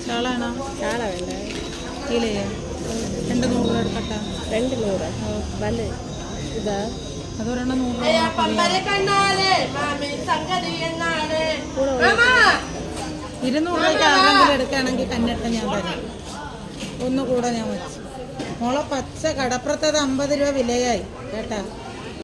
ചാളാണോ? ചാള വേണ്ട. കിലോയോ? 2 100 എടുക്കട്ടെ. 2 100 വല ഇതാ. അതൊരെണ്ണം 100 കൂടെ രൂപയ്ക്ക് ആരെങ്കിലും എടുക്കുകയാണെങ്കിൽ കന്നിട്ട് ഞാൻ തരാം. ഒന്നുകൂടെ ഞാൻ വെച്ചു. മോളെ പച്ച കടപ്പുറത്തത് 50 രൂപ വിലയായി കേട്ടാ.